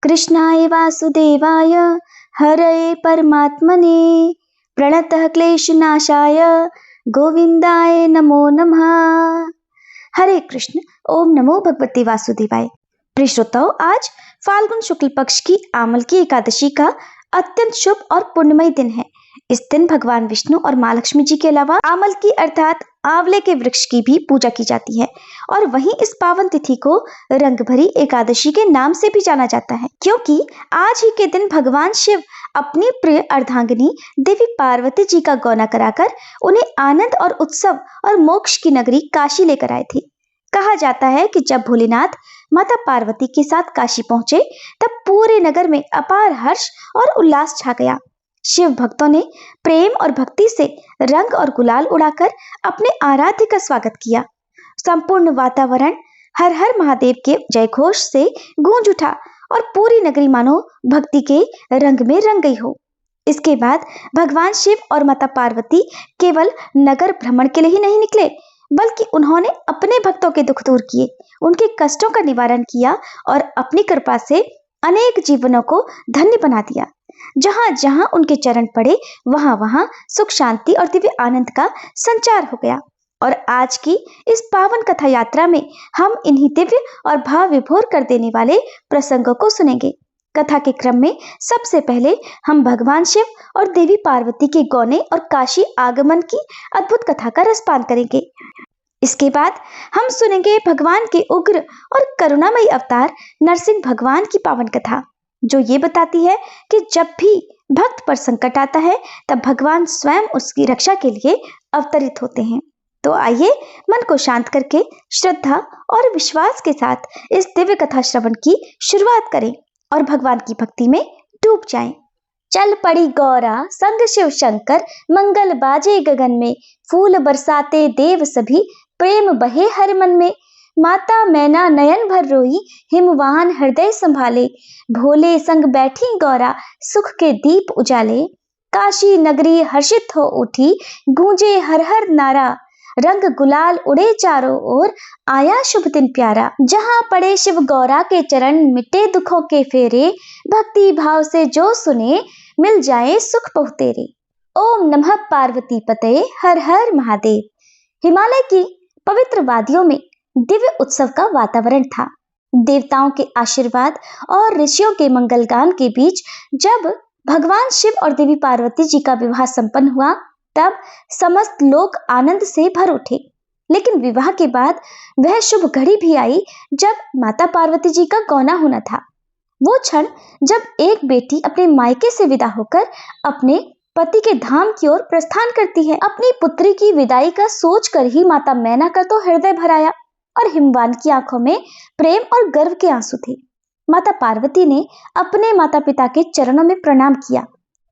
कृष्णाय वासुदेवाय हरये परमात्मने प्रणतः क्लेशनाशाय गोविंदाय नमो नमः। हरे कृष्ण। ओम नमो भगवते वासुदेवाय। प्रिय श्रोताओं, आज फाल्गुन शुक्ल पक्ष की आमल की एकादशी का अत्यंत शुभ और पुण्यमय दिन है। इस दिन भगवान विष्णु और माँ लक्ष्मी जी के अलावा आमल की अर्थात आंवले के वृक्ष की भी पूजा की जाती है और वहीं इस पावन तिथि को रंग भरी एकादशी के नाम से भी जाना जाता है, क्योंकि आज ही के दिन भगवान शिव अपनी प्रिय अर्धांगिनी देवी पार्वती जी का गौना कराकर उन्हें आनंद और उत्सव और मोक्ष की नगरी काशी लेकर आए थे। कहा जाता है कि जब भोलेनाथ माता पार्वती के साथ काशी पहुंचे तब पूरे नगर में अपार हर्ष और उल्लास छा गया। शिव भक्तों ने प्रेम और भक्ति से रंग और गुलाल उड़ाकर अपने आराध्य का स्वागत किया। संपूर्ण वातावरण हर हर महादेव के जयघोष से गूंज उठा और पूरी नगरी मानो भक्ति के रंग में रंग गई हो। इसके बाद भगवान शिव और माता पार्वती केवल नगर भ्रमण के लिए ही नहीं निकले, बल्कि उन्होंने अपने भक्तों के दुख दूर किए, उनके कष्टों का निवारण किया और अपनी कृपा से अनेक जीवनों को धन्य बना दिया। जहां जहां उनके चरण पड़े वहां वहां सुख शांति और दिव्य आनंद का संचार हो गया। और आज की इस पावन कथा यात्रा में हम इन्हीं दिव्य और भाव विभोर कर देने वाले प्रसंगों को सुनेंगे। कथा के क्रम में सबसे पहले हम भगवान शिव और देवी पार्वती के गौने और काशी आगमन की अद्भुत कथा का रसपान करेंगे। इसके बाद हम सुनेंगे भगवान के उग्र और करुणामयी अवतार नरसिंह भगवान की पावन कथा, जो ये बताती है कि जब भी भक्त पर संकट आता है तब भगवान स्वयं उसकी रक्षा के लिए अवतरित होते हैं। तो आइए मन को शांत करके श्रद्धा और विश्वास के साथ इस दिव्य कथा श्रवण की शुरुआत करें और भगवान की भक्ति में डूब जाएं। चल पड़ी गौरा संग शिव शंकर, मंगल बाजे गगन में, फूल बरसाते देव सभी, प्रेम बहे हर मन में। माता मैना नयन भर रोई, हिमवान हृदय संभाले, भोले संग बैठी गौरा सुख के दीप उजाले। काशी नगरी हर्षित हो उठी, गूंजे हर हर नारा, रंग गुलाल उड़े चारों ओर, आया शुभ दिन प्यारा। जहां पड़े शिव गौरा के चरण, मिटे दुखों के फेरे, भक्ति भाव से जो सुने, मिल जाए सुख बहुतेरे। ओम नमः पार्वती पते, हर हर महादेव। हिमालय की पवित्र वादियों में दिव्य उत्सव का वातावरण था। देवताओं के आशीर्वाद और ऋषियों के मंगलगान के बीच जब भगवान शिव और देवी पार्वती जी का विवाह संपन्न हुआ तब समस्त लोग आनंद से भर उठे। लेकिन विवाह के बाद वह शुभ घड़ी भी आई जब माता पार्वती जी का गौना होना था। वो क्षण जब एक बेटी अपने मायके से विदा होकर अपने पति के धाम की ओर प्रस्थान करती है। अपनी पुत्री की विदाई का सोचकर ही माता मैना का तो हृदय भर आया और हिमवान की आंखों में प्रेम और गर्व के आंसू थे। माता पार्वती ने अपने माता पिता के चरणों में प्रणाम किया।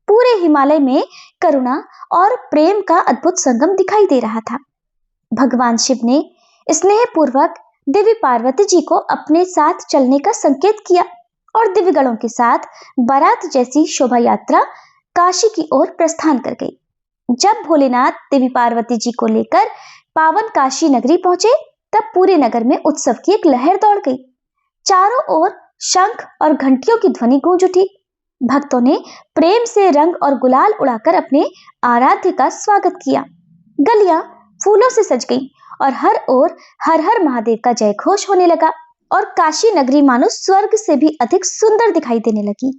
पूरे हिमालय में करुणा और प्रेम का अद्भुत संगम दिखाई दे रहा था। भगवान शिव ने स्नेह पूर्वक देवी पार्वती जी को अपने साथ चलने का संकेत किया और दिव्य गणों के साथ बारात जैसी शोभा यात्रा काशी की ओर प्रस्थान कर गई। जब भोलेनाथ देवी पार्वती जी को लेकर पावन काशी नगरी पहुंचे तब पूरे नगर में उत्सव की एक लहर दौड़ गई। चारों ओर शंख और घंटियों की ध्वनि गूंज उठी। भक्तों ने प्रेम से रंग और गुलाल उड़ाकर अपने आराध्य का स्वागत किया। गलियां फूलों से सज गईं और हर ओर हर हर महादेव का जयघोष होने लगा और काशी नगरी मानो स्वर्ग से भी अधिक सुंदर दिखाई देने लगी।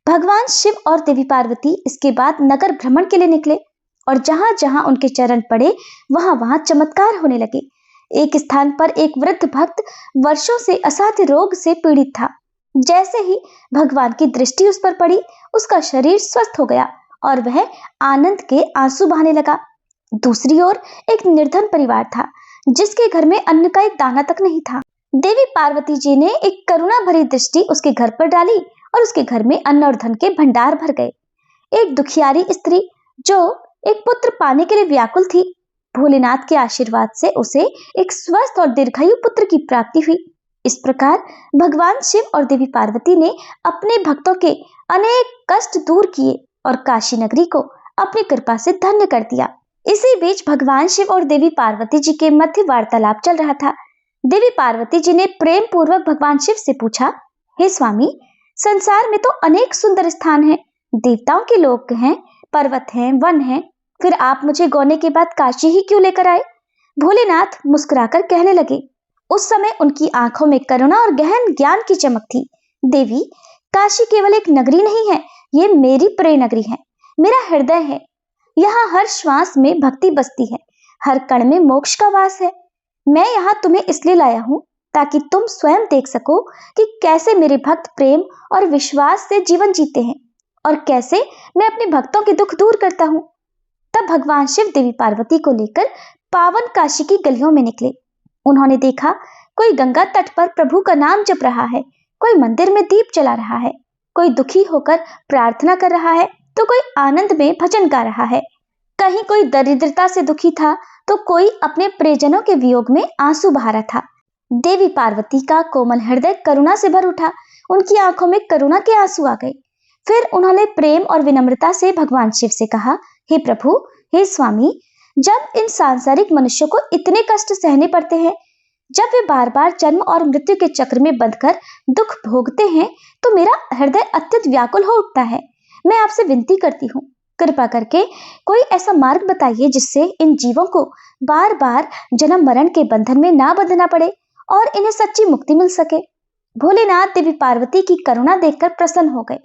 भगवान शिव और देवी पार्वती इसके बाद नगर भ्रमण के लिए निकले और जहां जहां उनके चरण पड़े वहां वहां चमत्कार होने लगे। एक स्थान पर एक वृद्ध भक्त वर्षों से असाध्य रोग से पीड़ित था। जैसे ही भगवान की दृष्टि उस पर पड़ी, उसका शरीर स्वस्थ हो गया और वह आनंद के आंसू बहाने लगा। दूसरी ओर एक निर्धन परिवार था जिसके घर में अन्न का एक दाना तक नहीं था। देवी पार्वती जी ने एक करुणा भरी दृष्टि उसके घर पर डाली और उसके घर में अन्न और धन के भंडार भर गए। एक दुखियारी स्त्री जो एक पुत्र पाने के लिए व्याकुल थी, भोलेनाथ के आशीर्वाद से उसे एक स्वस्थ और दीर्घायु पुत्र की प्राप्ति हुई। इस प्रकार भगवान शिव और देवी पार्वती ने अपने भक्तों के अनेक कष्ट दूर किए और काशी नगरी को अपनी कृपा से धन्य कर दिया। इसी बीच भगवान शिव और देवी पार्वती जी के मध्य वार्तालाप चल रहा था। देवी पार्वती जी ने प्रेम पूर्वक भगवान शिव से पूछा, हे स्वामी, संसार में तो अनेक सुंदर स्थान हैं, देवताओं के लोक हैं, पर्वत हैं, वन हैं, फिर आप मुझे गौने के बाद काशी ही क्यों लेकर आए? भोलेनाथ मुस्कुराकर कहने लगे। उस समय उनकी आंखों में करुणा और गहन ज्ञान की चमक थी। देवी, काशी केवल एक नगरी नहीं है, ये मेरी प्रिय नगरी है, मेरा हृदय है। यहाँ हर श्वास में भक्ति बसती है, हर कण में मोक्ष का वास है। मैं यहाँ तुम्हें इसलिए लाया हूँ ताकि तुम स्वयं देख सको कि कैसे मेरे भक्त प्रेम और विश्वास से जीवन जीते हैं और कैसे मैं अपने भक्तों के दुख दूर करता हूँ। तब भगवान शिव देवी पार्वती को लेकर पावन काशी की गलियों में निकले। उन्होंने देखा कोई गंगा तट पर प्रभु का नाम जप रहा है, कोई मंदिर में दीप जला रहा है, कोई दुखी होकर प्रार्थना कर रहा है तो कोई आनंद में भजन गा रहा है। कहीं कोई दरिद्रता से दुखी था तो कोई अपने प्रियजनों के वियोग में आंसू बहा रहा था। देवी पार्वती का कोमल हृदय करुणा से भर उठा, उनकी आंखों में करुणा के आंसू आ गए। फिर उन्होंने प्रेम और विनम्रता से भगवान शिव से कहा, हे प्रभु, हे स्वामी, जब इन सांसारिक मनुष्यों को इतने कष्ट सहने पड़ते हैं, जब वे बार बार जन्म और मृत्यु के चक्र में बंधकर दुख भोगते हैं, तो मेरा हृदय अत्यंत व्याकुल हो उठता है। मैं आपसे विनती करती हूँ, कृपा करके कोई ऐसा मार्ग बताइए जिससे इन जीवों को बार बार जन्म मरण के बंधन में ना बंधना पड़े और इन्हें सच्ची मुक्ति मिल सके। भोलेनाथ देवी पार्वती की करुणा देखकर प्रसन्न हो गए।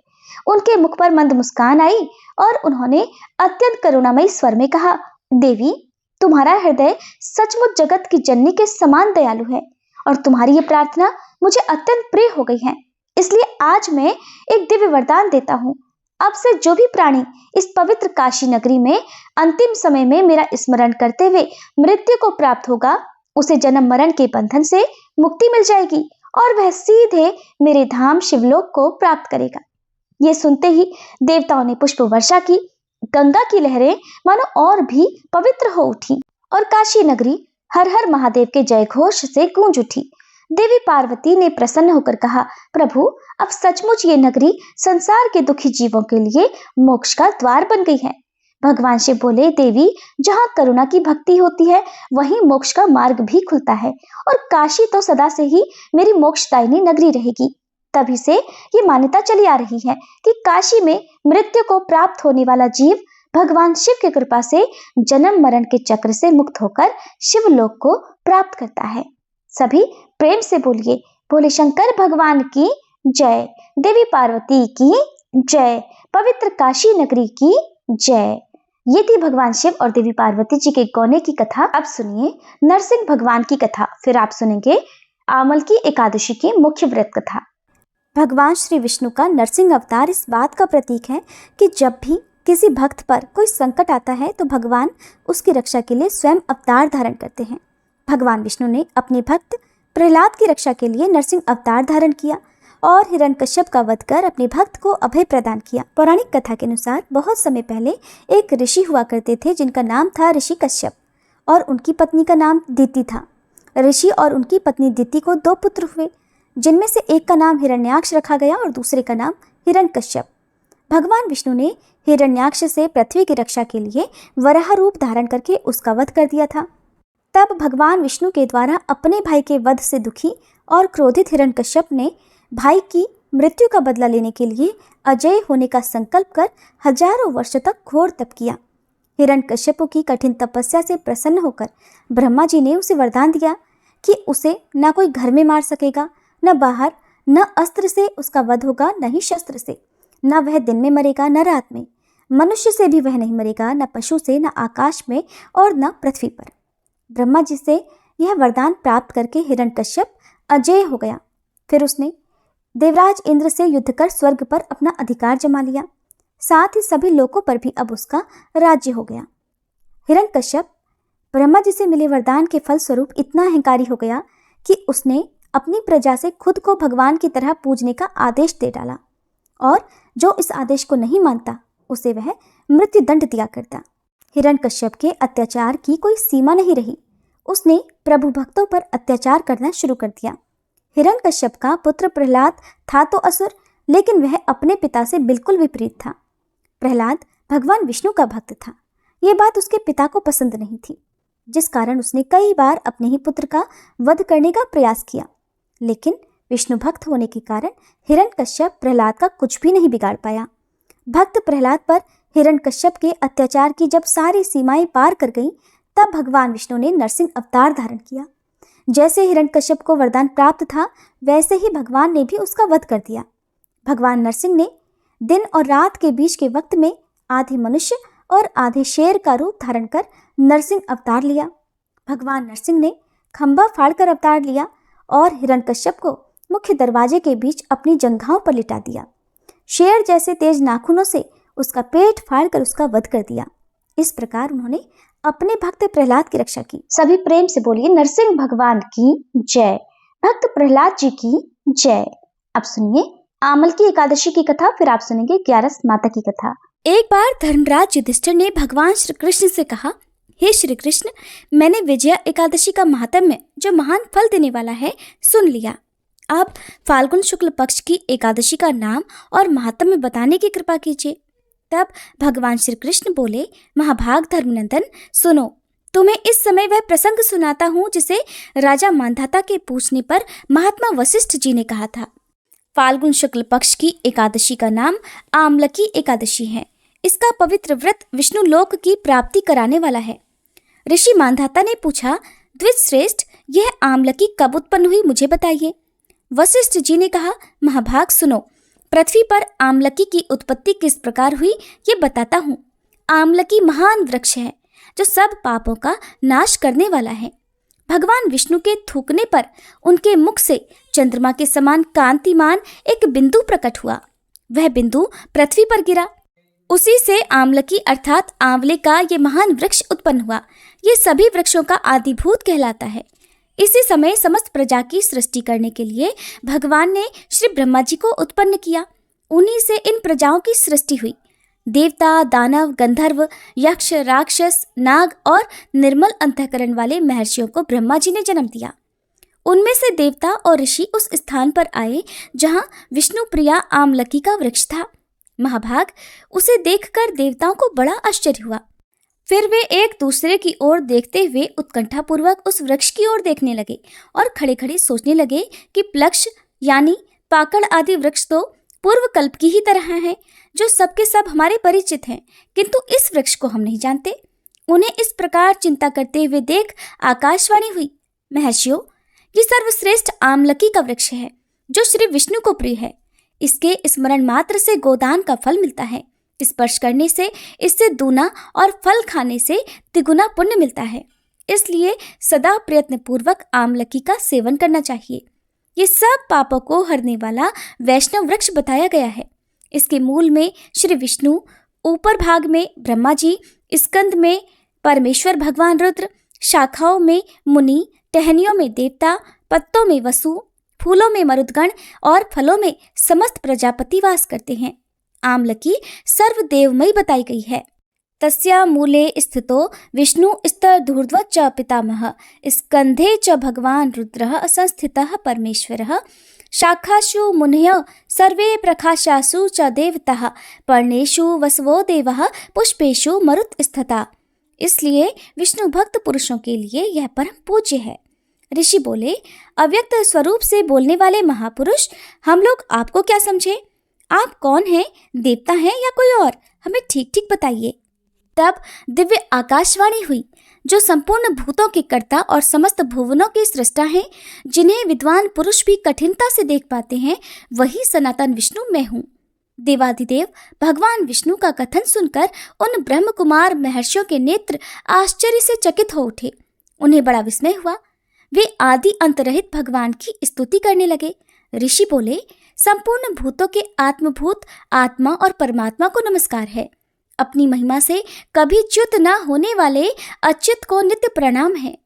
उनके मुख पर मंद मुस्कान आई और उन्होंने अत्यंत करुणामयी स्वर में कहा, देवी, तुम्हारा हृदय सचमुच जगत की जननी के समान दयालु है और तुम्हारी ये प्रार्थना मुझे अत्यंत प्रिय हो गई है। इसलिए आज मैं एक दिव्य वरदान देता हूँ। अब से जो भी प्राणी इस पवित्र काशी नगरी में अंतिम समय में मेरा स्मरण करते हुए मृत्यु को प्राप्त होगा, उसे जन्म मरण के बंधन से मुक्ति मिल जाएगी और वह सीधे मेरे धाम शिवलोक को प्राप्त करेगा। ये सुनते ही देवताओं ने पुष्प वर्षा की। गंगा की लहरें मानो और भी पवित्र हो उठी और काशी नगरी हर हर महादेव के जय घोष से गूंज उठी। देवी पार्वती ने प्रसन्न होकर कहा, प्रभु, अब सचमुच ये नगरी संसार के दुखी जीवों के लिए मोक्ष का द्वार बन गई है। भगवान शिव बोले, देवी, जहाँ करुणा की भक्ति होती है वहीं मोक्ष का मार्ग भी खुलता है और काशी तो सदा से ही मेरी मोक्षदायिनी नगरी रहेगी। तभी से ये मान्यता चली आ रही है कि काशी में मृत्यु को प्राप्त होने वाला जीव भगवान शिव की कृपा से जन्म मरण के चक्र से मुक्त होकर शिवलोक को प्राप्त करता है। सभी प्रेम से बोलिए, भोले शंकर भगवान की जय, देवी पार्वती की जय, पवित्र काशी नगरी की जय। ये थी भगवान शिव और देवी पार्वती जी के गौने की कथा। अब सुनिए नरसिंह भगवान की कथा। फिर आप सुनेंगे आमल की एकादशी की मुख्य व्रत कथा। भगवान श्री विष्णु का नरसिंह अवतार इस बात का प्रतीक है कि जब भी किसी भक्त पर कोई संकट आता है तो भगवान उसकी रक्षा के लिए स्वयं अवतार धारण करते हैं। भगवान विष्णु ने अपने भक्त प्रहलाद की रक्षा के लिए नरसिंह अवतार धारण किया और हिरण्यकश्यप का वध कर अपने भक्त को अभय प्रदान किया। पौराणिक कथा के अनुसार बहुत समय पहले एक ऋषि हुआ करते थे जिनका नाम था ऋषि कश्यप और उनकी पत्नी का नाम दिति था। ऋषि और उनकी पत्नी दिति को 2 पुत्र हुए, जिनमें से एक का नाम हिरण्याक्ष रखा गया और दूसरे का नाम हिरण्यकश्यप। भगवान विष्णु ने हिरण्याक्ष से पृथ्वी की रक्षा के लिए वराह रूप धारण करके उसका वध कर दिया था। तब भगवान विष्णु के द्वारा अपने भाई के वध से दुखी और क्रोधित हिरण्यकश्यप ने भाई की मृत्यु का बदला लेने के लिए अजय होने का संकल्प कर हजारों वर्षों तक घोर तप किया। हिरण्यकश्यप की कठिन तपस्या से प्रसन्न होकर ब्रह्मा जी ने उसे वरदान दिया कि उसे न कोई घर में मार सकेगा, न बाहर, न अस्त्र से उसका वध होगा, न ही शस्त्र से। न वह दिन में मरेगा न रात में, मनुष्य से भी वह नहीं मरेगा, न पशु से, न आकाश में और न पृथ्वी पर। ब्रह्मा जी से यह वरदान प्राप्त करके हिरण्यकश्यप अजय हो गया। फिर उसने देवराज इंद्र से युद्ध कर स्वर्ग पर अपना अधिकार जमा लिया, साथ ही सभी लोकों पर भी अब उसका राज्य हो गया। हिरण्यकश्यप ब्रह्मा जी से मिले वरदान के फल स्वरूप इतना अहंकारी हो गया कि उसने अपनी प्रजा से खुद को भगवान की तरह पूजने का आदेश दे डाला और जो इस आदेश को नहीं मानता उसे वह मृत्यु दंड दिया करता। हिरण्यकश्यप के अत्याचार की कोई सीमा नहीं रही। उसने प्रभु भक्तों पर अत्याचार करना शुरू कर दिया। हिरण्यकश्यप का पुत्र प्रहलाद था तो असुर, लेकिन वह अपने पिता से बिल्कुल विपरीत था। प्रहलाद भगवान विष्णु का भक्त था। ये बात उसके पिता को पसंद नहीं थी, जिस कारण उसने कई बार अपने ही पुत्र का वध करने का प्रयास किया, लेकिन विष्णु भक्त होने के कारण हिरण्यकश्यप प्रहलाद का कुछ भी नहीं बिगाड़ पाया। भक्त प्रहलाद पर हिरण्यकश्यप के अत्याचार की जब सारी सीमाएं पार कर गईं, तब भगवान विष्णु ने नरसिंह अवतार धारण किया। जैसे हिरण्यकश्यप को वरदान प्राप्त था, वैसे ही भगवान ने भी उसका वध कर दिया। भगवान नरसिंह ने दिन और रात के बीच के वक्त में आधे मनुष्य और आधे शेर का रूप धारण कर नरसिंह अवतार लिया। भगवान नरसिंह ने खंभा फाड़कर अवतार लिया और हिरण्यकश्यप को मुख्य दरवाजे के बीच अपनी जंघाओं पर लिटा दिया। शेर जैसे तेज नाखूनों से उसका पेट फाड़कर उसका वध कर दिया। इस प्रकार उन्होंने अपने भक्त प्रहलाद की रक्षा की। सभी प्रेम से बोलिए नरसिंह भगवान की जय, भक्त प्रहलाद जी की जय। अब सुनिए आमल की एकादशी की कथा, फिर आप सुनेंगे 11 माता की कथा। एक बार धर्मराज युधिष्ठिर ने भगवान श्री कृष्ण से कहा, हे श्री कृष्ण, मैंने विजया एकादशी का महात्म्य जो महान फल देने वाला है सुन लिया। आप फाल्गुन शुक्ल पक्ष की एकादशी का नाम और महात्म्य बताने की कृपा कीजिए। तब भगवान श्री कृष्ण बोले, महाभाग धर्मनंदन, सुनो, तुम्हें इस समय वह प्रसंग सुनाता हूँ जिसे राजा मांधाता के पूछने पर महात्मा वशिष्ठ जी ने कहा था। फाल्गुन शुक्ल पक्ष की एकादशी का नाम आमलकी एकादशी है। इसका पवित्र व्रत विष्णु लोक की प्राप्ति कराने वाला है। ऋषि मांधाता ने पूछा, द्विजश्रेष्ठ, यह आमलकी कब उत्पन्न हुई, मुझे बताइए। वशिष्ठ जी ने कहा, महाभाग सुनो, पृथ्वी पर आमलकी की उत्पत्ति किस प्रकार हुई ये बताता हूँ। आमलकी महान वृक्ष है जो सब पापों का नाश करने वाला है। भगवान विष्णु के थूकने पर उनके मुख से चंद्रमा के समान कांतिमान एक बिंदु प्रकट हुआ। वह बिंदु पृथ्वी पर गिरा। उसी से आमलकी अर्थात आंवले का ये महान वृक्ष उत्पन्न हुआ। ये सभी वृक्षों का आदिभूत कहलाता है। इसी समय समस्त प्रजा की सृष्टि करने के लिए भगवान ने श्री ब्रह्मा जी को उत्पन्न किया। उन्हीं से इन प्रजाओं की सृष्टि हुई। देवता, दानव, गंधर्व, यक्ष, राक्षस, नाग और निर्मल अंतःकरण वाले महर्षियों को ब्रह्मा जी ने जन्म दिया। उनमें से देवता और ऋषि उस स्थान पर आए जहां विष्णु प्रिया आमलकी का वृक्ष था। महाभाग, उसे देखकर देवताओं को बड़ा आश्चर्य हुआ। फिर वे एक दूसरे की ओर देखते हुए उत्कंठापूर्वक उस वृक्ष की ओर देखने लगे और खड़े खड़े सोचने लगे कि प्लक्ष यानी पाकड़ आदि वृक्ष तो पूर्व कल्प की ही तरह हैं, जो सबके सब हमारे परिचित हैं, किंतु इस वृक्ष को हम नहीं जानते। उन्हें इस प्रकार चिंता करते हुए देख आकाशवाणी हुई, महर्षियों, ये सर्वश्रेष्ठ आमलकी का वृक्ष है जो श्री विष्णु को प्रिय है। इसके स्मरण मात्र से गोदान का फल मिलता है। स्पर्श करने से इससे दूना और फल खाने से तिगुना पुण्य मिलता है। इसलिए सदा प्रयत्न पूर्वक आमलकी का सेवन करना चाहिए। ये सब पापों को हरने वाला वैष्णव वृक्ष बताया गया है। इसके मूल में श्री विष्णु, ऊपर भाग में ब्रह्मा जी, स्कंद में परमेश्वर भगवान रुद्र, शाखाओं में मुनि, टहनियों में देवता, पत्तों में वसु, फूलों में मरुदगण और फलों में समस्त प्रजापति वास करते हैं। आमलकी सर्वदेवमयी बताई गई है। तस्या मूले स्थितो विष्णु स्तरधूर्ध्व च पितामह, स्कंधे च भगवान रुद्रः संस्थितः परमेश्वरः, शाखासु मुनयः सर्वे प्रकाशासु च देवताः, पर्णेषु वसवो देवः, पुष्पेषु मरुत स्थिता। इसलिए विष्णु भक्त पुरुषों के लिए यह परम पूज्य है। ऋषि बोले, अव्यक्त स्वरूप से बोलने वाले महापुरुष, हम लोग आपको क्या समझे? आप कौन हैं? देवता हैं या कोई और? हमें ठीक ठीक बताइए। तब दिव्य आकाशवाणी हुई, जो संपूर्ण भूतों के कर्ता और समस्त भुवनों के सृष्टा हैं, जिन्हें विद्वान पुरुष भी कठिनता से देख पाते हैं, वही सनातन विष्णु मैं हूँ। देवाधिदेव भगवान विष्णु का कथन सुनकर उन ब्रह्म कुमार महर्षियों के नेत्र आश्चर्य से चकित हो उठे। उन्हें बड़ा विस्मय हुआ। वे आदि अंतरहित भगवान की स्तुति करने लगे। ऋषि बोले, संपूर्ण भूतों के आत्मभूत आत्मा और परमात्मा को नमस्कार है। अपनी महिमा से कभी च्युत न होने वाले अच्युत को नित्य प्रणाम है।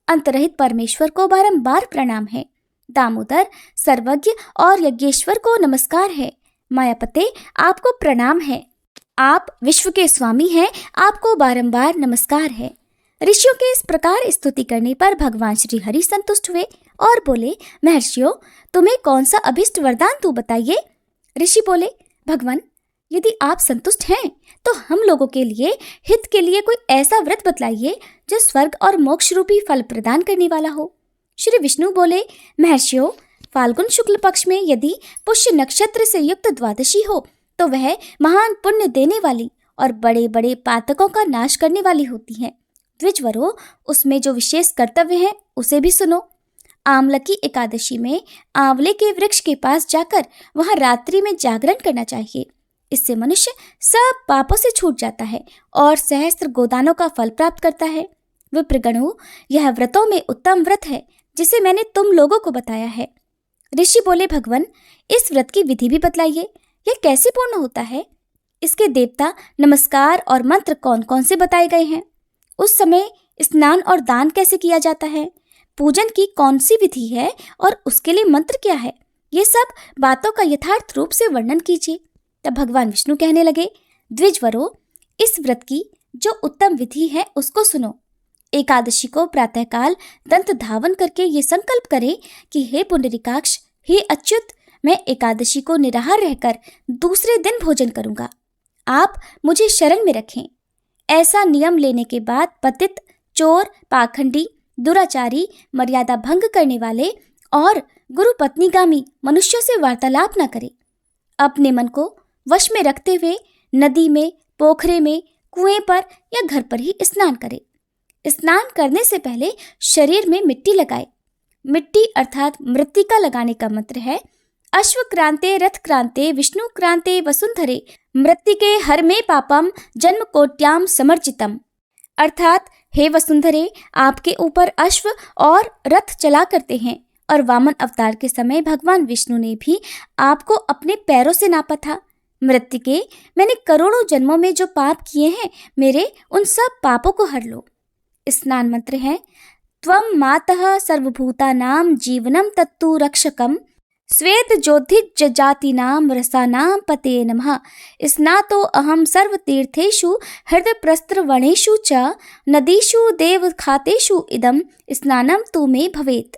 अंतरहित परमेश्वर को बारंबार प्रणाम है। दामोदर, सर्वज्ञ और यज्ञेश्वर को नमस्कार है। मायापते, आपको प्रणाम है। आप विश्व के स्वामी हैं, आपको बारंबार नमस्कार है। ऋषियों के इस प्रकार स्तुति करने पर भगवान श्री हरि संतुष्ट हुए और बोले, महर्षियों, तुम्हें कौन सा अभिष्ट वरदान तो बताइए। ऋषि बोले, भगवान, यदि आप संतुष्ट हैं तो हम लोगों के लिए हित के लिए कोई ऐसा व्रत बतलाइए जो स्वर्ग और मोक्ष रूपी फल प्रदान करने वाला हो। श्री विष्णु बोले, महर्षियों, फाल्गुन शुक्ल पक्ष में यदि पुष्य नक्षत्र से युक्त द्वादशी हो तो वह महान पुण्य देने वाली और बड़े बड़े पातकों का नाश करने वाली होती है। द्विजवरों, उसमें जो विशेष कर्तव्य है उसे भी सुनो। आमलकी एकादशी में आंवले के वृक्ष के पास जाकर वहां रात्रि में जागरण करना चाहिए। इससे मनुष्य सब पापों से छूट जाता है और सहस्त्र गोदानों का फल प्राप्त करता है। विप्रगणों, यह व्रतों में उत्तम व्रत है जिसे मैंने तुम लोगों को बताया है। ऋषि बोले, भगवान, इस व्रत की विधि भी बतलाइए, यह कैसे पूर्ण होता है? इसके देवता, नमस्कार और मंत्र कौन कौन से बताए गए हैं? उस समय स्नान और दान कैसे किया जाता है? पूजन की कौन सी विधि है और उसके लिए मंत्र क्या है? ये सब बातों का यथार्थ रूप से वर्णन कीजिए। तब भगवान विष्णु कहने लगे, द्विजवरों, इस व्रत की जो उत्तम विधि है उसको सुनो। एकादशी को प्रातःकाल दंत धावन करके ये संकल्प करें कि हे पुंडरीकाक्ष, हे अच्युत, मैं एकादशी को निराहार रहकर दूसरे दिन भोजन करूंगा। आप मुझे शरण में रखें। ऐसा नियम लेने के बाद पतित, चोर, पाखंडी, दुराचारी, मर्यादा भंग करने वाले और गुरु पत्नीगामी मनुष्यों से वार्तालाप न करें। अपने मन को वश में रखते हुए नदी में, पोखरे में, कुएं पर या घर पर ही स्नान करें। स्नान करने से पहले शरीर में मिट्टी लगाए। मिट्टी अर्थात मृत्तिका लगाने का मंत्र है, अश्व क्रांते रथ क्रांते विष्णु क्रांते वसुंधरे मृत्तिके हर में पापम जन्म कोट्याम समर्जितम। अर्थात हे वसुंधरे, आपके ऊपर अश्व और रथ चला करते हैं और वामन अवतार के समय भगवान विष्णु ने भी आपको अपने पैरों से नापा था। मृत्तिके, मैंने करोड़ों जन्मों में जो पाप किए हैं, मेरे उन सब पापों को हर लो। स्नान मंत्र है, त्वं मातः सर्वभूतानां जीवनम तत्तु रक्षकम श्वेत ज्योतिज जातीनां रसानां पते नमः। स्नातो अहम सर्वतीर्थेषु हृदयप्रस्त्रवणेषु च नदीषु देवखातेषु इदं स्नानम तु मे भवेत्।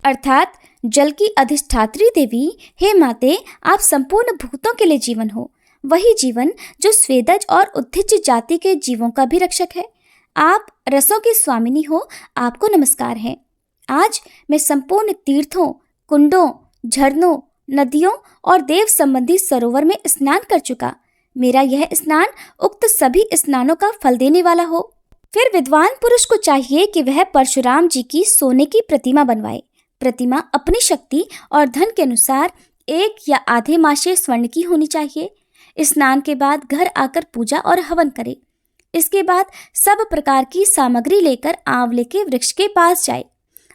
अर्थात जल की अधिष्ठात्री देवी, हे माते, आप संपूर्ण भूतों के लिए जीवन हो, वही जीवन जो स्वेदज और उद्धिज जाति के जीवों का भी रक्षक है। आप रसों की स्वामिनी हो, आपको नमस्कार है। आज मैं संपूर्ण तीर्थों, कुंडों, झरनों, नदियों और देव संबंधी सरोवर में स्नान कर चुका। मेरा यह स्नान उक्त सभी स्नानों का फल देने वाला हो। फिर विद्वान पुरुष को चाहिए कि वह परशुराम जी की सोने की प्रतिमा बनवाए। प्रतिमा अपनी शक्ति और धन के अनुसार 1 या आधे मासे स्वर्ण की होनी चाहिए। स्नान के बाद घर आकर पूजा और हवन करे। इसके बाद सब प्रकार की सामग्री लेकर आंवले के वृक्ष के पास जाए।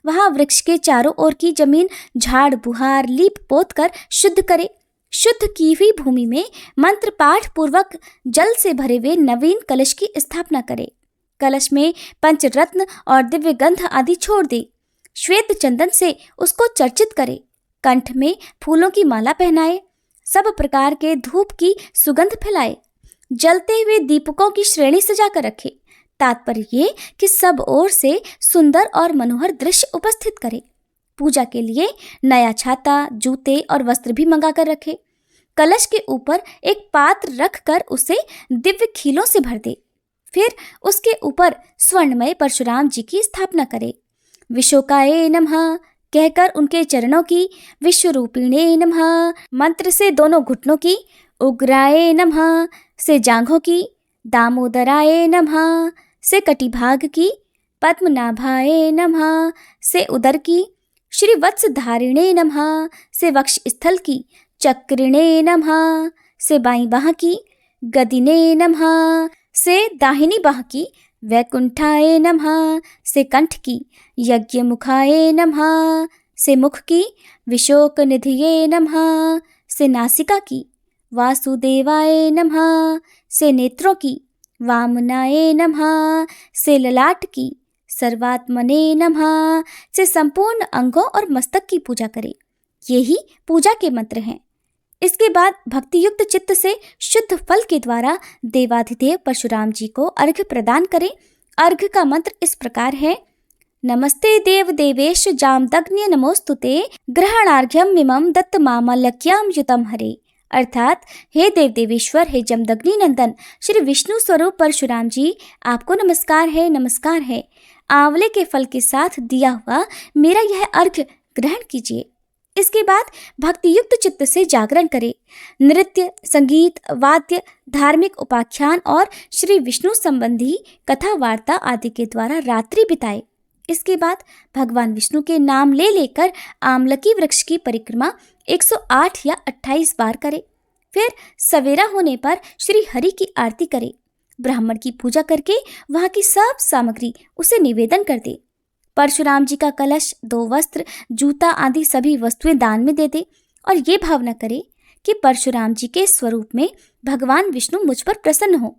वहां वृक्ष के चारों ओर की जमीन झाड़ बुहार लीप पोत कर शुद्ध करे। शुद्ध की हुई भूमि में मंत्र पाठ पूर्वक जल से भरे हुए नवीन कलश की स्थापना करे। कलश में पंचरत्न और दिव्य गंध आदि छोड़ दे। श्वेत चंदन से उसको चर्चित करे। कंठ में फूलों की माला पहनाए। सब प्रकार के धूप की सुगंध फैलाए। जलते हुए दीपकों की श्रेणी सजाकर रखे। तात्पर्य ये कि सब ओर से सुंदर और मनोहर दृश्य उपस्थित करे। पूजा के लिए नया छाता, जूते और वस्त्र भी मंगा कर रखे। कलश के ऊपर एक पात्र रखकर उसे दिव्य खीलों से भर दे। फिर उसके ऊपर स्वर्णमय परशुराम जी की स्थापना करे। विशोकाय नमः कहकर उनके चरणों की, विश्वरूपिणे नमः मंत्र से दोनों घुटनों की, उग्राय नमः से जांघों की, दामोदराय नमः से कटिभाग की, पद्मनाभाय नमः से उदर की, श्री वत्सधारिणे नमः से वक्ष स्थल की, चक्रिणे नमः से बाईं बाह की, गदिने नमः से दाहिनी बाह की, वैकुंठाय नमः से कंठ की, यज्ञमुखाय नमः से मुख की, विशोक निधिये नमः से नासिका की, वासुदेवाय नमः से नेत्रों की, वामनाय नमः से ललाट की, सर्वात्मने नमः से संपूर्ण अंगों और मस्तक की पूजा करें। यही पूजा के मंत्र हैं। इसके बाद भक्तियुक्त चित्त से शुद्ध फल के द्वारा देवाधिदेव परशुराम जी को अर्घ्य प्रदान करें। अर्घ्य का मंत्र इस प्रकार है, नमस्ते देव देवेश जामदग्न्य नमोस्तुते ग्रहणार्घ्यम मिमम दत्त मामल्यक्याम युतम हरे। अर्थात हे देव देवेश्वर, हे जमदग्नि नंदन श्री विष्णु स्वरूप परशुराम जी, आपको नमस्कार है, नमस्कार है। आंवले के फल के साथ दिया हुआ मेरा यह अर्घ्य ग्रहण कीजिए। इसके बाद भक्ति युक्त चित्त से जागरण करे, नृत्य, संगीत, वाद्य, धार्मिक उपाख्यान और श्री विष्णु संबंधी कथा वार्ता आदि के द्वारा रात्रि बिताए। इसके बाद भगवान विष्णु के नाम ले लेकर आमलकी वृक्ष की परिक्रमा 108 या 28 बार करे। फिर सवेरा होने पर श्री हरि की आरती करे, ब्राह्मण की पूजा करके वहां की सब सामग्री उसे निवेदन कर दे। परशुराम जी का कलश, 2 वस्त्र, जूता आदि सभी वस्तुएं दान में दे दे और ये भावना करे कि परशुराम जी के स्वरूप में भगवान विष्णु मुझ पर प्रसन्न हो।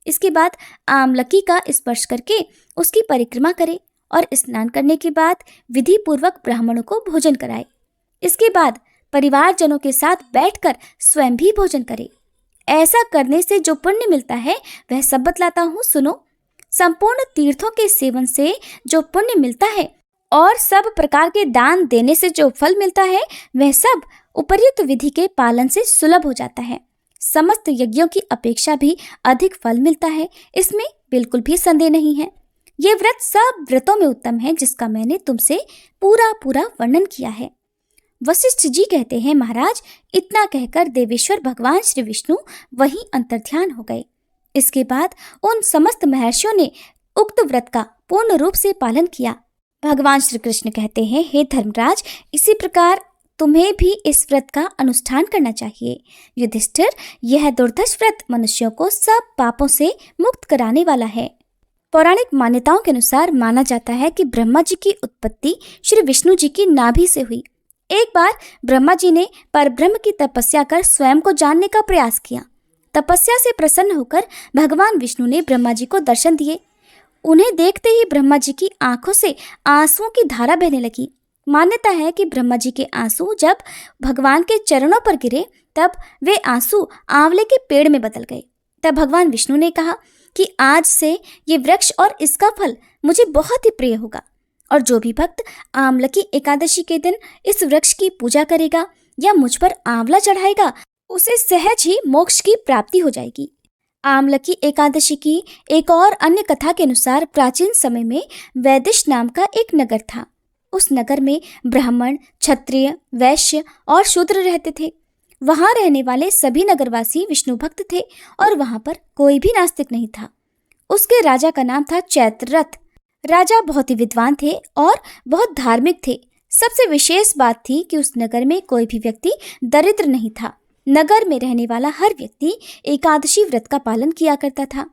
इसके बाद आमलकी का स्पर्श करके उसकी परिक्रमा करे और स्नान करने के बाद विधि पूर्वक ब्राह्मणों को भोजन कराए। इसके बाद परिवारजनों के साथ बैठकर स्वयं भी भोजन करे। ऐसा करने से जो पुण्य मिलता है वह सब बतलाता हूँ, सुनो। संपूर्ण तीर्थों के सेवन से जो पुण्य मिलता है और सब प्रकार के दान देने से जो फल मिलता है वह सब उपर्युक्त विधि के पालन से सुलभ हो जाता है। समस्त यज्ञों की अपेक्षा भी अधिक फल मिलता है, इसमें बिल्कुल भी संदेह नहीं है। ये व्रत सब व्रतों में उत्तम है जिसका मैंने तुमसे पूरा वर्णन किया है। वशिष्ठ जी कहते हैं, महाराज, इतना कहकर देवेश्वर भगवान श्री विष्णु वहीं अंतर्ध्यान हो गए। इसके बाद उन समस्त महर्षियों ने उक्त व्रत का पूर्ण रूप से पालन किया। भगवान श्री कृष्ण कहते हैं, हे धर्मराज, इसी प्रकार तुम्हें भी इस व्रत का अनुष्ठान करना चाहिए। युधिष्ठिर, यह दुर्धर्ष व्रत मनुष्यों को सब पापों से मुक्त कराने वाला है। पौराणिक मान्यताओं के अनुसार माना जाता है कि ब्रह्मा जी की उत्पत्ति श्री विष्णु जी की नाभि से हुई। एक बार ब्रह्मा जी ने परब्रह्म की तपस्या कर स्वयं को जानने का प्रयास किया। तपस्या से प्रसन्न होकर भगवान विष्णु ने ब्रह्मा जी को दर्शन दिए। उन्हें देखते ही ब्रह्मा जी की आंखों से आंसुओं की धारा बहने लगी। मान्यता है कि ब्रह्मा जी के आंसू जब भगवान के चरणों पर गिरे तब वे आंसू आंवले के पेड़ में बदल गए। तब भगवान विष्णु ने कहा कि आज से ये वृक्ष और इसका फल मुझे बहुत ही प्रिय होगा और जो भी भक्त आमलकी एकादशी के दिन इस वृक्ष की पूजा करेगा या मुझ पर आंवला चढ़ाएगा उसे सहज ही मोक्ष की प्राप्ति हो जाएगी। आमलकी एकादशी की एक और अन्य कथा के अनुसार प्राचीन समय में वैदिश नाम का एक नगर था। उस नगर में ब्राह्मण, क्षत्रिय, वैश्य और शूद्र रहते थे। वहां रहने वाले सभी नगरवासी विष्णु भक्त थे और वहां पर कोई भी नास्तिक नहीं था। उसके राजा का नाम था चैत्ररथ। राजा बहुत ही विद्वान थे और बहुत धार्मिक थे। सबसे विशेष बात थी कि उस नगर में कोई भी व्यक्ति दरिद्र नहीं था। नगर में रहने वाला हर व्यक्ति एकादशी व्रत का पालन किया करता था।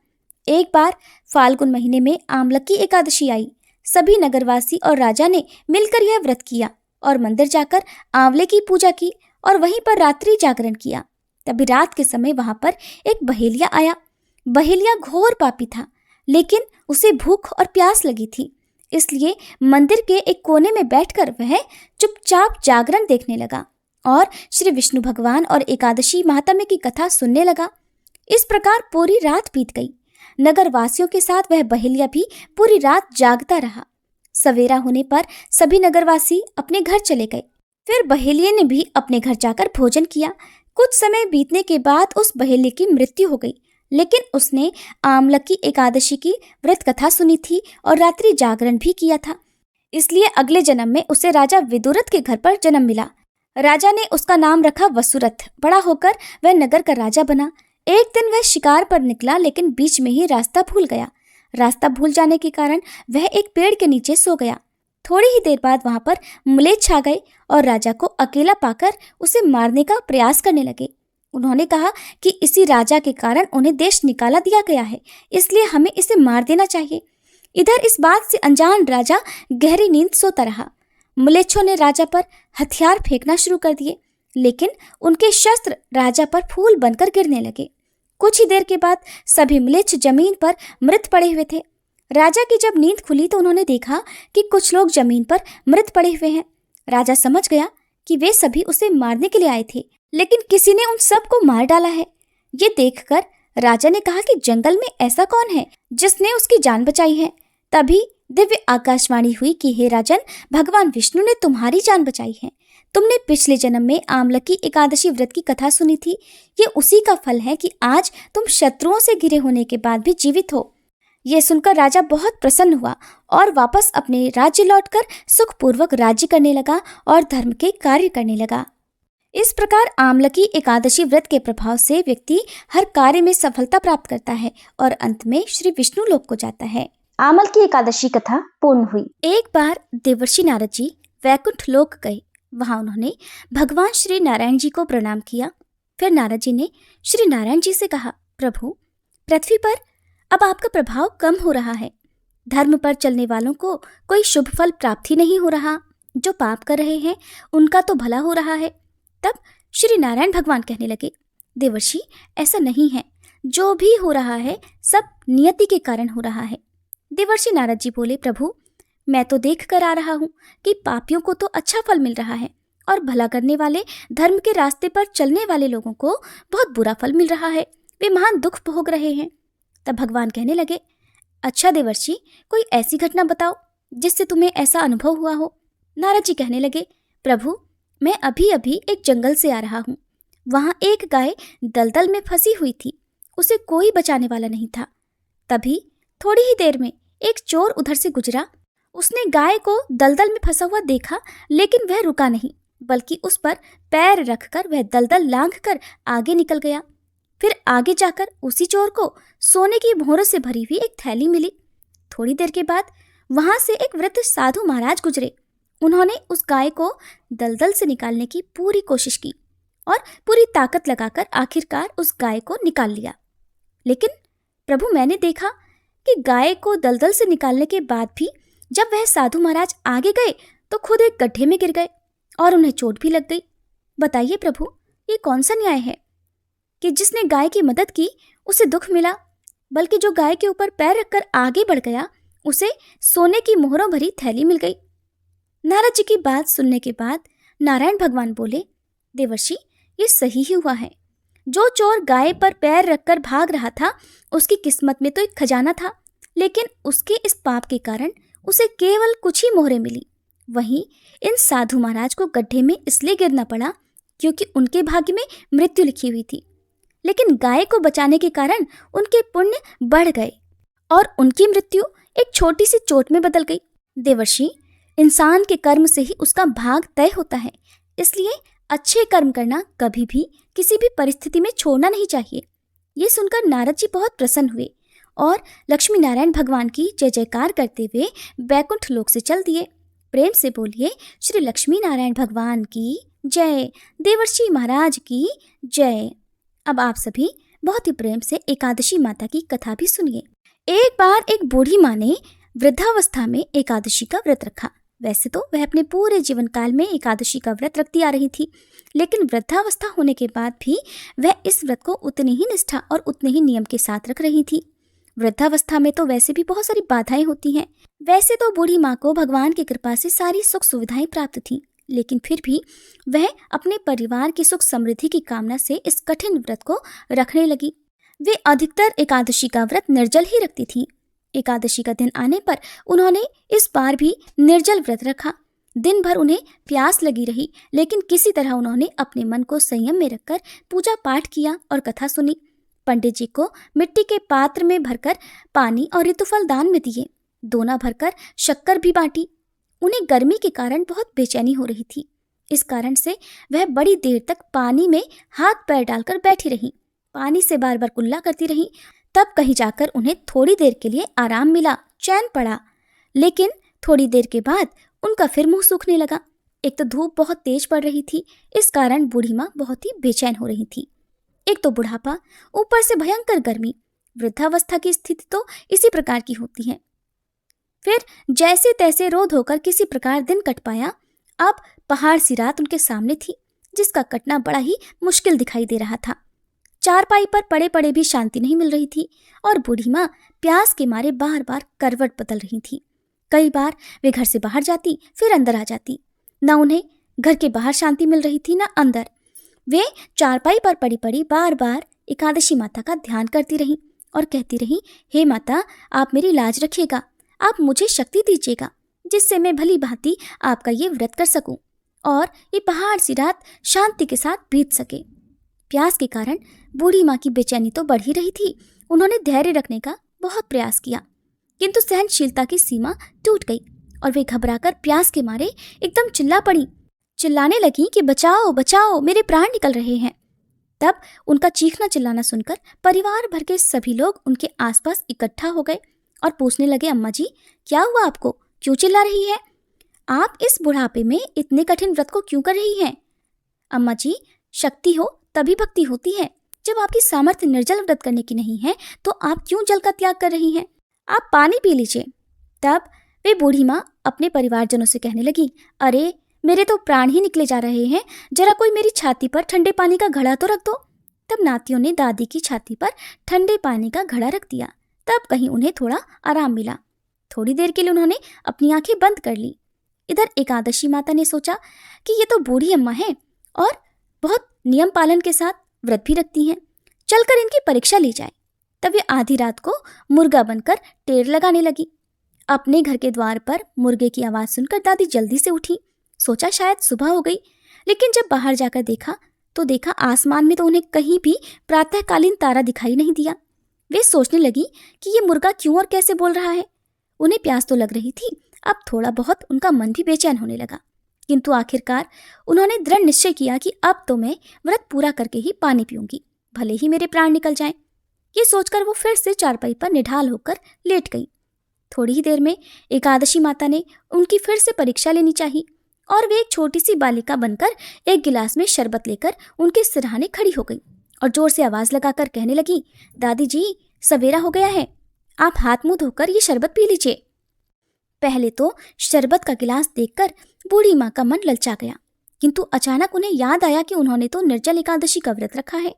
एक बार फाल्गुन महीने में आमलकी एकादशी आई। सभी नगरवासी और राजा ने मिलकर यह व्रत किया और मंदिर जाकर आंवले की पूजा की और वहीं पर रात्रि जागरण किया। तभी रात के समय वहां पर एक बहेलिया आया। बहेलिया घोर पापी था, लेकिन उसे भूख और प्यास लगी थी, इसलिए मंदिर के एक कोने में बैठकर वह चुपचाप जागरण देखने लगा और श्री विष्णु भगवान और एकादशी महात्म्य की कथा सुनने लगा। इस प्रकार पूरी रात बीत गई। नगर वासियों के साथ वह बहेलिया भी पूरी रात जागता रहा। सवेरा होने पर सभी नगरवासी अपने घर चले गए। फिर बहेलिये ने भी अपने घर जाकर भोजन किया। कुछ समय बीतने के बाद उस बहेलिये की मृत्यु हो गई, लेकिन उसने आमलकी एकादशी की व्रत कथा सुनी थी और रात्रि जागरण भी किया था। इसलिए अगले जन्म में उसे राजा विदुरथ के घर पर जन्म मिला। राजा ने उसका नाम रखा वसुरथ। बड़ा होकर वह नगर का राजा बना। एक दिन वह शिकार पर निकला, लेकिन बीच में ही रास्ता भूल गया। रास्ता भूल जाने के कारण वह एक पेड़ के नीचे सो गया। थोड़ी ही देर बाद वहां पर म्लेच्छ छा गए और राजा को अकेला पाकर उसे मारने का प्रयास करने लगे। उन्होंने कहा कि इसी राजा के कारण उन्हें देश निकाला दिया गया है, इसलिए हमें इसे मार देना चाहिए। इधर इस बात से अनजान राजा गहरी नींद सोता रहा। म्लेच्छों ने राजा पर हथियार फेंकना शुरू कर दिए, लेकिन उनके शस्त्र राजा पर फूल बनकर गिरने लगे। कुछ ही देर के बाद सभी म्लेच्छ जमीन पर मृत पड़े हुए थे। राजा की जब नींद खुली तो उन्होंने देखा कि कुछ लोग जमीन पर मृत पड़े हुए हैं। राजा समझ गया कि वे सभी उसे मारने के लिए आए थे, लेकिन किसी ने उन सब को मार डाला है। ये देखकर राजा ने कहा कि जंगल में ऐसा कौन है जिसने उसकी जान बचाई है। तभी दिव्य आकाशवाणी हुई कि हे राजन, भगवान विष्णु ने तुम्हारी जान बचाई है। तुमने पिछले जन्म में आमलकी एकादशी व्रत की कथा सुनी थी। ये उसी का फल है कि आज तुम शत्रुओं से घिरे होने के बाद भी जीवित हो। ये सुनकर राजा बहुत प्रसन्न हुआ और वापस अपने राज्य लौटकर सुखपूर्वक राज्य करने लगा और धर्म के कार्य करने लगा। इस प्रकार आमलकी एकादशी व्रत के प्रभाव से व्यक्ति हर कार्य में सफलता प्राप्त करता है और अंत में श्री विष्णु लोक को जाता है। आमल की एकादशी कथा पूर्ण हुई। एक बार देवर्षि नारद जी वैकुंठ लोक गए। वहां उन्होंने भगवान श्री नारायण जी को प्रणाम किया। फिर नारद जी ने श्री नारायण जी से कहा, प्रभु, पृथ्वी पर अब आपका प्रभाव कम हो रहा है। धर्म पर चलने वालों को कोई शुभ फल प्राप्त ही नहीं हो रहा। जो पाप कर रहे हैं उनका तो भला हो रहा है। तब श्री नारायण भगवान कहने लगे, देवर्षि, ऐसा नहीं है। जो भी हो रहा है सब नियति के कारण हो रहा है। देवर्षि नारद जी बोले, प्रभु, मैं तो देख कर आ रहा हूँ कि पापियों को तो अच्छा फल मिल रहा है और भला करने वाले, धर्म के रास्ते पर चलने वाले लोगों को बहुत बुरा फल मिल रहा है। वे महान दुख भोग रहे हैं। तब भगवान कहने लगे, अच्छा देवर्षि, कोई ऐसी घटना बताओ जिससे तुम्हें ऐसा अनुभव हुआ हो। नारद जी कहने लगे, प्रभु, मैं अभी अभी एक जंगल से आ रहा हूँ। वहाँ एक गाय दलदल में फंसी हुई थी। उसे कोई बचाने वाला नहीं था। तभी थोड़ी ही देर में एक चोर उधर से गुजरा। उसने गाय को दलदल में फंसा हुआ देखा, लेकिन वह रुका नहीं, बल्कि उस पर पैर रखकर वह दलदल लांघकर आगे निकल गया। फिर आगे जाकर उसी चोर को सोने की मोहरों से भरी हुई एक थैली मिली। थोड़ी देर के बाद वहां से एक वृद्ध साधु महाराज गुजरे। उन्होंने उस गाय को दलदल से निकालने की पूरी कोशिश की और पूरी ताकत लगाकर आखिरकार उस गाय को निकाल लिया। लेकिन प्रभु, मैंने देखा कि गाय को दलदल से निकालने के बाद भी जब वह साधु महाराज आगे गए तो खुद एक गड्ढे में गिर गए और उन्हें चोट भी लग गई। बताइए प्रभु, ये कौन सा न्याय है कि जिसने गाय की मदद की उसे दुख मिला, बल्कि जो गाय के ऊपर पैर रखकर आगे बढ़ गया उसे सोने की मोहरों भरी थैली मिल गई। नारद जी की बात सुनने के बाद नारायण भगवान बोले, देवर्षि, ये सही ही हुआ है। जो चोर गाय पर पैर रखकर भाग रहा था उसकी किस्मत में तो एक खजाना था, लेकिन उसके इस पाप के कारण उसे केवल कुछ ही मोहरें मिली। वहीं इन साधु महाराज को गड्ढे में इसलिए गिरना पड़ा क्योंकि उनके भाग्य में मृत्यु लिखी हुई थी। लेकिन गाय को बचाने के कारण उनके पुण्य बढ़ गए और उनकी मृत्यु एक छोटी सी चोट में बदल गई। देवर्षि, इंसान के कर्म से ही उसका भाग तय होता है, इसलिए अच्छे कर्म करना कभी भी किसी भी परिस्थिति में छोड़ना नहीं चाहिए। ये सुनकर नारद जी बहुत प्रसन्न हुए और लक्ष्मी नारायण भगवान की जय जयकार करते हुए बैकुंठ लोक से चल दिए। प्रेम से बोलिए, श्री लक्ष्मी नारायण भगवान की जय, देवर्षि महाराज की जय। अब आप सभी बहुत ही प्रेम से एकादशी माता की कथा भी सुनिए। एक बार एक बूढ़ी माँ ने वृद्धावस्था में एकादशी का व्रत रखा। वैसे तो वह अपने पूरे जीवन काल में एकादशी का व्रत रखती आ रही थी, लेकिन वृद्धावस्था होने के बाद भी वह इस व्रत को उतनी ही निष्ठा और उतने ही नियम के साथ रख रही थी। वृद्धावस्था में तो वैसे भी बहुत सारी बाधाएं होती हैं। वैसे तो बूढ़ी माँ को भगवान की कृपा से सारी सुख सुविधाएं प्राप्त थीं, लेकिन फिर भी वह अपने परिवार की सुख समृद्धि की कामना से इस कठिन व्रत को रखने लगी। वे अधिकतर एकादशी का व्रत निर्जल ही रखती थीं। एकादशी का दिन आने पर उन्होंने इस बार भी निर्जल व्रत रखा। दिन भर उन्हें प्यास लगी रही, लेकिन किसी तरह उन्होंने अपने मन को संयम में रखकर पूजा पाठ किया और कथा सुनी। पंडित जी को मिट्टी के पात्र में भरकर पानी और ऋतुफल दान में दिए। दोना भरकर शक्कर भी बांटी। उन्हें गर्मी के कारण बहुत बेचैनी हो रही थी। इस कारण से वह बड़ी देर तक पानी में हाथ पैर डालकर बैठी रही, पानी से बार बार कुल्ला करती रही। तब कहीं जाकर उन्हें थोड़ी देर के लिए आराम मिला, चैन पड़ा। लेकिन थोड़ी देर के बाद उनका फिर मुंह सूखने लगा। एक तो धूप बहुत तेज पड़ रही थी, इस कारण बूढ़ी माँ बहुत ही बेचैन हो रही थी। एक तो बुढ़ापा, ऊपर से भयंकर गर्मी। वृद्धावस्था की स्थिति तो इसी प्रकार की होती है। फिर जैसे तैसे रो धोकर किसी प्रकार दिन कट पाया। अब पहाड़ सी रात उनके सामने थी, जिसका कटना बड़ा ही मुश्किल दिखाई दे रहा था। चारपाई पर पड़े पड़े भी शांति नहीं मिल रही थी और बूढ़ी माँ प्यास के मारे बार बार करवट बदल रही थी। कई बार वे घर से बाहर जाती, फिर अंदर आ जाती। न उन्हें घर के बाहर शांति मिल रही थी, न अंदर। वे चारपाई पर पड़ी पड़ी बार बार एकादशी माता का ध्यान करती रहीं और कहती रहीं, हे माता, आप मेरी लाज रखिएगा, आप मुझे शक्ति दीजिएगा, जिससे मैं भली भांति आपका ये व्रत कर सकूं और ये पहाड़ सी रात शांति के साथ बीत सके। प्यास के कारण बूढ़ी माँ की बेचैनी तो बढ़ ही रही थी। उन्होंने धैर्य रखने का बहुत प्रयास किया, किंतु सहनशीलता की सीमा टूट गई और वे घबराकर प्यास के मारे एकदम चिल्ला पड़ी। चिल्लाने लगी कि बचाओ बचाओ, मेरे प्राण निकल रहे हैं। तब उनका चीखना चिल्लाना सुनकर परिवार भर के सभी लोग उनके आसपास इकट्ठा हो गए और पूछने लगे, अम्मा जी क्या हुआ आपको, क्यों चिल्ला रही है? आप इस बुढ़ापे में इतने कठिन व्रत को क्यों कर रही हैं? अम्मा जी, शक्ति हो तभी भक्ति होती है। जब आपकी सामर्थ्य निर्जल व्रत करने की नहीं है तो आप क्यों जल का त्याग कर रही हैं? आप पानी पी लीजिए। तब वे बूढ़ी माँ अपने परिवारजनों से कहने लगी, अरे मेरे तो प्राण ही निकले जा रहे हैं, जरा कोई मेरी छाती पर ठंडे पानी का घड़ा तो रख दो। तब नातियों ने दादी की छाती पर ठंडे पानी का घड़ा रख दिया। तब कहीं उन्हें थोड़ा आराम मिला। थोड़ी देर के लिए उन्होंने अपनी आंखें बंद कर ली। इधर एकादशी माता ने सोचा कि ये तो बूढ़ी अम्मा है और बहुत नियम पालन के साथ व्रत भी रखती हैं, चलकर इनकी परीक्षा ली जाए। तब वे आधी रात को मुर्गा बनकर टेर लगाने लगी। अपने घर के द्वार पर मुर्गे की आवाज सुनकर दादी जल्दी से उठी। सोचा शायद सुबह हो गई, लेकिन जब बाहर जाकर देखा तो देखा आसमान में तो उन्हें कहीं भी प्रातःकालीन तारा दिखाई नहीं दिया। वे सोचने लगी कि ये मुर्गा क्यों और कैसे बोल रहा है। उन्हें प्यास तो लग रही थी, अब थोड़ा बहुत उनका मन भी बेचैन होने लगा, किंतु आखिरकार उन्होंने दृढ़ निश्चय किया कि अब तो मैं व्रत पूरा करके ही पानी पीऊंगी, भले ही मेरे प्राण निकल जाएं। ये सोचकर वो फिर से चारपाई पर निढाल होकर लेट गई। थोड़ी ही देर में एकादशी माता ने उनकी फिर से परीक्षा लेनी चाहिए और वे एक छोटी सी बालिका बनकर एक गिलास में शरबत लेकर उनके सिरहाने खड़ी हो गई और जोर से आवाज लगाकर कहने लगी, दादी जी सवेरा हो गया है, आप हाथ मुंह धोकर ये शरबत पी लीजिए। पहले तो शरबत का गिलास देखकर बूढ़ी माँ का मन ललचा गया, किंतु अचानक उन्हें याद आया कि उन्होंने तो निर्जल एकादशी का व्रत रखा है।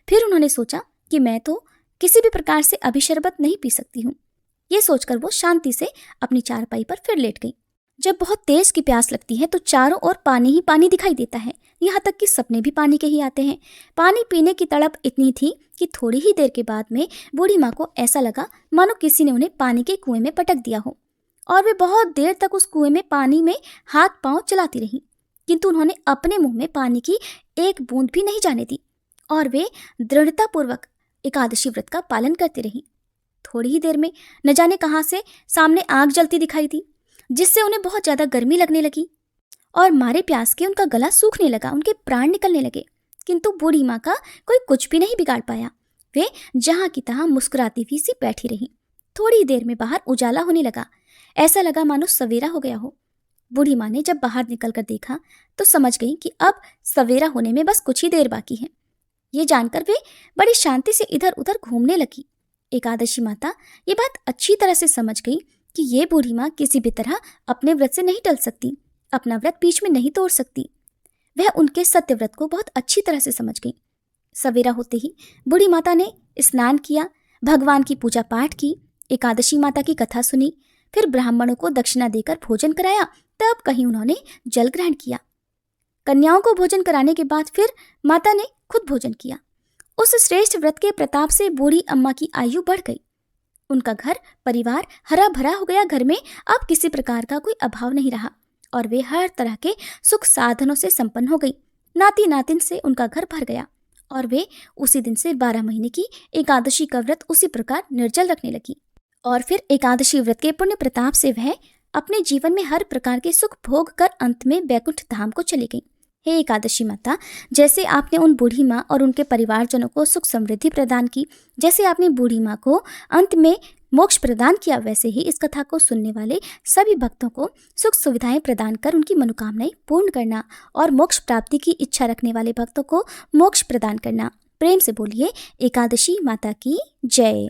फिर उन्होंने सोचा कि मैं तो किसी भी प्रकार से अभी शरबत नहीं पी सकती हूँ। ये सोचकर वो शांति से अपनी चारपाई पर फिर लेट गई। जब बहुत तेज की प्यास लगती है तो चारों ओर पानी ही पानी दिखाई देता है, यहाँ तक कि सपने भी पानी के ही आते हैं। पानी पीने की तड़प इतनी थी कि थोड़ी ही देर के बाद में बूढ़ी माँ को ऐसा लगा मानो किसी ने उन्हें पानी के कुएं में पटक दिया हो, और वे बहुत देर तक उस कुएं में पानी में हाथ पांव चलाती रहीं, किंतु उन्होंने अपने मुंह में पानी की एक बूंद भी नहीं जाने दी और वे दृढ़तापूर्वक एकादशी व्रत का पालन करती रहीं। थोड़ी ही देर में न जाने कहाँ से सामने आग जलती दिखाई दी, जिससे उन्हें बहुत ज्यादा गर्मी लगने लगी और मारे प्यास के उनका गला सूखने लगा, उनके प्राण निकलने लगे। किंतु बूढ़ी माँ का कोई कुछ भी नहीं बिगाड़ पाया। वे जहाँ की तहाँ मुस्कुराती हुई सी बैठी रहीं। थोड़ी देर में बाहर उजाला होने लगा, ऐसा लगा मानो सवेरा हो गया हो। बूढ़ी माँ ने जब बाहर निकलकर देखा तो समझ गई कि अब सवेरा होने में बस कुछ ही देर बाकी है। ये जानकर वे बड़ी शांति से इधर उधर घूमने लगी। एकादशी माता ये बात अच्छी तरह से समझ गई कि ये बूढ़ी माँ किसी भी तरह अपने व्रत से नहीं टल सकती, अपना व्रत बीच में नहीं तोड़ सकती। वह उनके सत्य व्रत को बहुत अच्छी तरह से समझ गई। सवेरा होते ही बूढ़ी माता ने स्नान किया, भगवान की पूजा पाठ की, एकादशी माता की कथा सुनी, फिर ब्राह्मणों को दक्षिणा देकर भोजन कराया। तब कहीं उन्होंने जल ग्रहण किया। कन्याओं को भोजन कराने के बाद फिर माता ने खुद भोजन किया। उस श्रेष्ठ व्रत के प्रताप से बूढ़ी अम्मा की आयु बढ़ गई। उनका घर परिवार हरा भरा हो गया। घर में अब किसी प्रकार का कोई अभाव नहीं रहा और वे हर तरह के सुख साधनों से संपन्न हो गई। नाती नातिन से उनका घर भर गया और वे उसी दिन से 12 महीने की एकादशी का व्रत उसी प्रकार निर्जल रखने लगी। और फिर एकादशी व्रत के पुण्य प्रताप से वह अपने जीवन में हर प्रकार के सुख भोग कर अंत में बैकुंठ धाम को चली गई। हे एकादशी माता, जैसे आपने उन बूढ़ी माँ और उनके परिवारजनों को सुख समृद्धि प्रदान की, जैसे आपने बूढ़ी माँ को अंत में मोक्ष प्रदान किया, वैसे ही इस कथा को सुनने वाले सभी भक्तों को सुख सुविधाएं प्रदान कर उनकी मनोकामनाएं पूर्ण करना और मोक्ष प्राप्ति की इच्छा रखने वाले भक्तों को मोक्ष प्रदान करना। प्रेम से बोलिए एकादशी माता की जय।